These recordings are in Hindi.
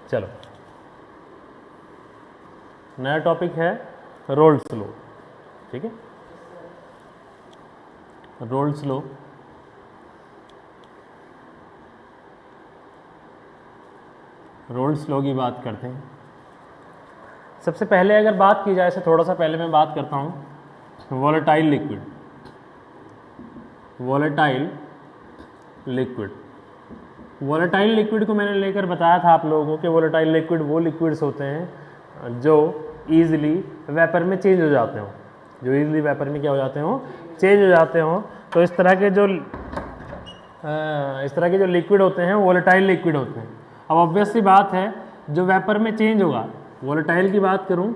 चलो, नया टॉपिक है रोल्स लॉ। ठीक है, रोल्स लॉ। रोल्स लॉ की बात करते हैं। सबसे पहले अगर बात की जाए, से थोड़ा सा पहले मैं बात करता हूँ volatile liquid. Volatile liquid, volatile liquid को मैंने लेकर बताया था आप लोगों को कि वोलेटाइल लिक्विड वो लिक्विड्स होते हैं जो ईजिली वेपर में चेंज हो जाते हो, जो ईजिली वेपर में क्या हो जाते हो, चेंज हो जाते हो। तो इस तरह के जो लिक्विड होते हैं वोलेटाइल लिक्विड होते हैं। अब ऑब्वियस सी बात है, जो वेपर में चेंज होगा, वोलेटाइल की बात करूं,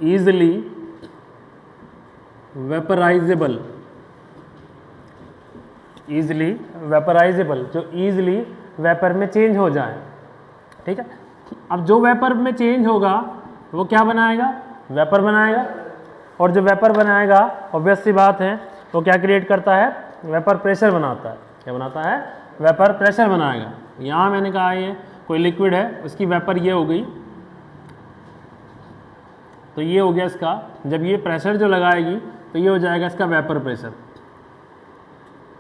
ईजिली वेपराइजेबल, ईजिली वेपराइजेबल, जो ईजिली वेपर में चेंज हो जाए। ठीक है, अब जो वेपर में चेंज होगा वो क्या बनाएगा, वेपर बनाएगा। और जो वेपर बनाएगा ऑब्वियस सी बात है वो क्या क्रिएट करता है, वेपर प्रेशर बनाता है। क्या बनाता है, वेपर प्रेशर बनाएगा। यहाँ मैंने कहा ये कोई लिक्विड है, उसकी वेपर ये हो गई, तो ये हो गया इसका, जब ये प्रेशर जो लगाएगी तो ये हो जाएगा इसका वेपर प्रेशर।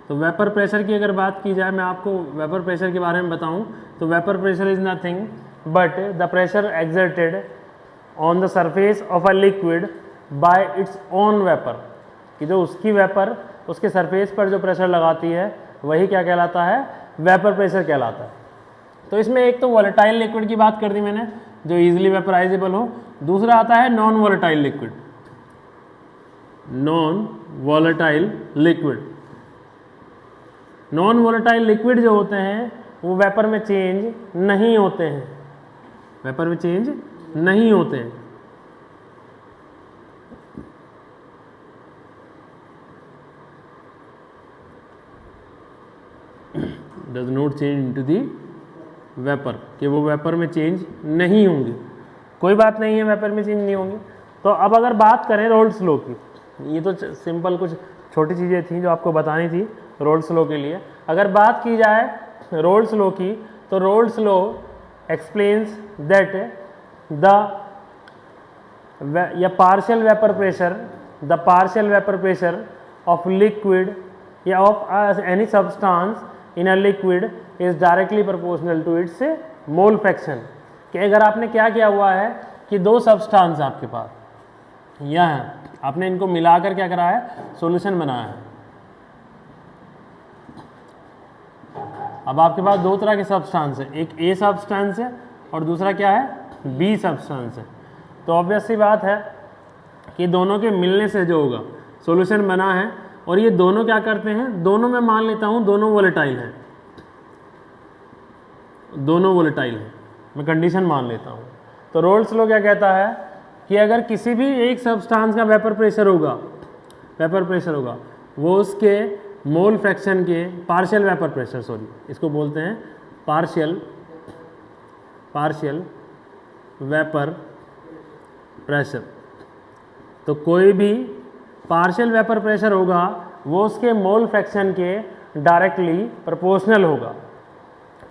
तो वेपर प्रेशर की अगर बात की जाए, मैं आपको वेपर प्रेशर के बारे में बताऊं, तो vapour pressure is nothing but the pressure exerted on the surface of a liquid bye its own vapour, कि जो उसकी वेपर उसके सरफेस पर जो प्रेशर लगाती है वही क्या कहलाता है, वेपर प्रेशर कहलाता है। तो इसमें एक तो वोलेटाइल लिक्विड की बात कर दी मैंने, जो इजीली वेपराइजेबल हो। दूसरा आता है non volatile liquid. Non volatile liquid, non volatile liquid जो होते हैं वो वेपर में चेंज नहीं होते हैं, वेपर में चेंज नहीं होते हैं। Does not change into the vapour, कि वो वेपर में चेंज नहीं होंगे। कोई बात नहीं है, वेपर में चेंज नहीं होंगे। तो अब अगर बात करें रोल्स लॉ की, ये तो सिंपल कुछ छोटी चीज़ें थी जो आपको बतानी थी रोल्स लॉ के लिए। अगर बात की जाए रोल्स लॉ की, तो Raoult's law explains that the partial vapour pressure, the partial vapour pressure of liquid या of any substance in a liquid is directly proportional to its mole fraction. कि अगर आपने क्या किया हुआ है कि दो सब्सटेंस आपके पास यह है, आपने इनको मिलाकर क्या करा है, सॉल्यूशन बनाया है। अब आपके पास दो तरह के सब्सटेंस है, एक ए सब्सटेंस है और दूसरा क्या है, बी सब्सटेंस है। तो ऑब्वियस सी बात है कि दोनों के मिलने से जो होगा सॉल्यूशन बना है, और ये दोनों क्या करते हैं, दोनों मैं मान लेता हूं दोनों वोलेटाइल हैं, दोनों वोलेटाइल हैं, मैं कंडीशन मान लेता हूं। तो रोल्स लॉ क्या कहता है कि अगर किसी भी एक सब्सटेंस का वेपर प्रेशर होगा, वेपर प्रेशर होगा, वो उसके मोल फ्रैक्शन के पार्शियल वेपर प्रेशर, सॉरी इसको बोलते हैं पार्शियल वेपर प्रेशर। तो कोई भी पार्शियल वेपर प्रेशर होगा वो उसके मोल फ्रैक्शन के डायरेक्टली प्रोपोर्शनल होगा।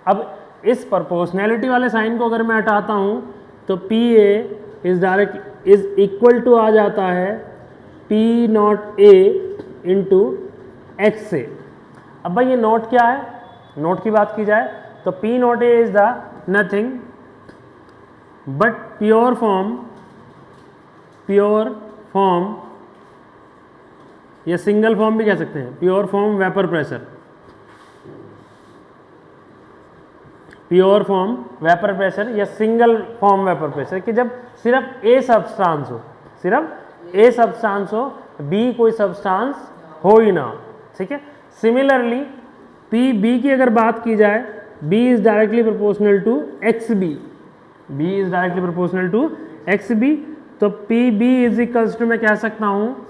अब इस प्रोपोर्शनैलिटी वाले साइन को अगर मैं हटाता हूँ तो P A is equal to आ जाता है P not A into X से। अब भाई ये नोट क्या है, नोट की बात की जाए तो P not A is the nothing but pure form या सिंगल फॉर्म भी कह सकते हैं, pure form vapour pressure, pure form vapour pressure या सिंगल फॉर्म वेपर प्रेशर, कि जब सिर्फ ए सब्सटेंस हो, सिर्फ ए सब्सटेंस हो, बी कोई सब्सटेंस हो ही ना। ठीक है, सिमिलरली पी बी की अगर बात की जाए, B is directly proportional to X B, B is directly proportional to X B. तो P B is equals to मैं कह सकता हूँ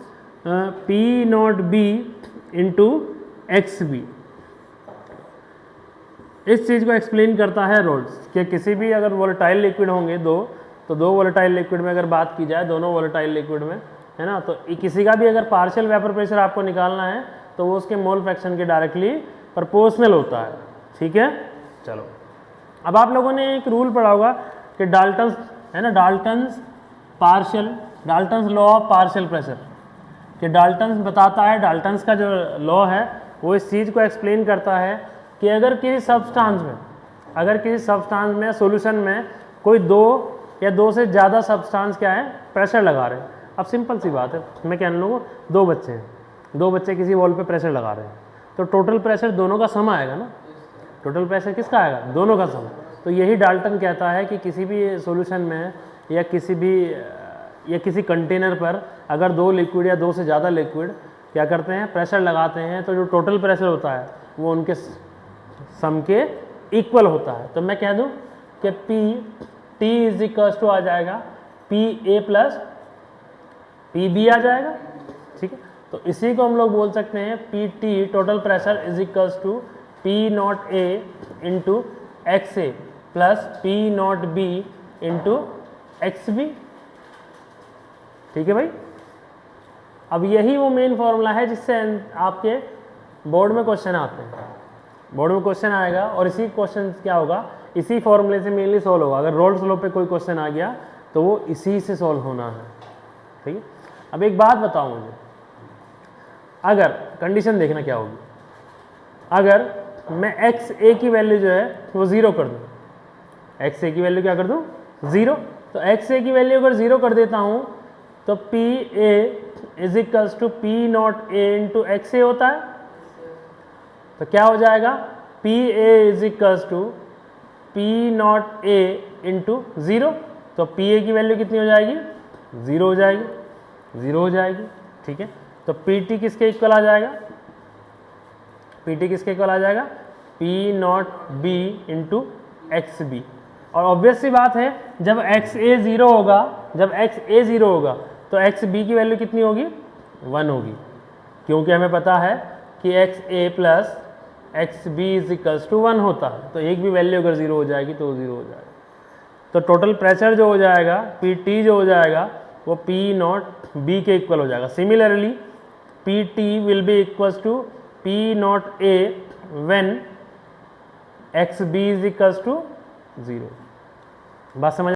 P not B into X B. इस चीज़ को एक्सप्लेन करता है रोल्स, कि किसी भी अगर वोलेटाइल लिक्विड होंगे दो, तो दो वोलेटाइल लिक्विड में अगर बात की जाए, दोनों वोलेटाइल लिक्विड में है ना, तो किसी का भी अगर पार्शियल वेपर प्रेशर आपको निकालना है तो वो उसके मोल फ्रैक्शन के डायरेक्टली प्रोपोर्शनल होता है। ठीक है, चलो अब आप लोगों ने एक रूल पढ़ा होगा कि डाल्टन्स है ना, Dalton's law of partial pressure, कि डाल्टन्स बताता है, डाल्टन्स का जो लॉ है वो इस चीज़ को एक्सप्लेन करता है कि अगर किसी सब्सटेंस में सॉल्यूशन में कोई दो या दो से ज़्यादा सब्सटेंस क्या है प्रेशर लगा रहे हैं। अब सिंपल सी बात है, मैं कहने लूँगा दो बच्चे हैं, दो बच्चे किसी वॉल पे प्रेशर लगा रहे हैं, तो टोटल प्रेशर दोनों का सम आएगा ना, टोटल प्रेशर किसका आएगा, दोनों का सम। तो यही डाल्टन कहता है कि किसी भी सॉल्यूशन में या किसी कंटेनर पर अगर दो लिक्विड या दो से ज़्यादा लिक्विड क्या करते हैं प्रेशर लगाते हैं, तो जो टोटल प्रेशर होता है वो उनके सम के इक्वल होता है। तो मैं कह दूं कि P इज इक्वल्स टू आ जाएगा PA प्लस PB आ जाएगा, ठीक है। तो इसी को हम लोग बोल सकते हैं PT total pressure is equals to P0A into XA plus P0B into XB, ठीक है भाई। अब यही वो मेन फॉर्मूला है जिससे आपके बोर्ड में क्वेश्चन आते हैं, बोर्ड में क्वेश्चन आएगा और इसी क्वेश्चन क्या होगा, इसी फॉर्मूले से मेनली सॉल्व होगा। अगर रोल्स लॉ पे कोई क्वेश्चन आ गया तो वो इसी से सॉल्व होना है, ठीक है। अब एक बात बताओ मुझे, अगर कंडीशन देखना क्या होगी, अगर मैं XA की वैल्यू जो है वो 0 कर दूँ, XA की वैल्यू क्या कर दूँ 0, तो XA की वैल्यू अगर 0 कर देता हूँ तो PA is equals to P0A into XA होता है। तो क्या हो जाएगा, PA is equals to P0A into 0, तो PA की वैल्यू कितनी हो जाएगी 0 हो जाएगी, 0 हो जाएगी, ठीक है। तो PT किसके इक्वल आ जाएगा, PT किसके इक्वल आ जाएगा P0B इंटू XB। और ऑब्वियस सी बात है जब XA 0 होगा, तो XB की वैल्यू कितनी होगी 1 होगी, क्योंकि हमें पता है कि XA plus XB is equals to 1 होता है। तो एक भी वैल्यू अगर 0 हो जाएगी तो 0 हो जाएगा। तो टोटल प्रेशर जो हो जाएगा PT जो हो जाएगा वो P0B के इक्वल हो जाएगा। Similarly PT will be equals to P0A when XB is equals to 0। बात समझ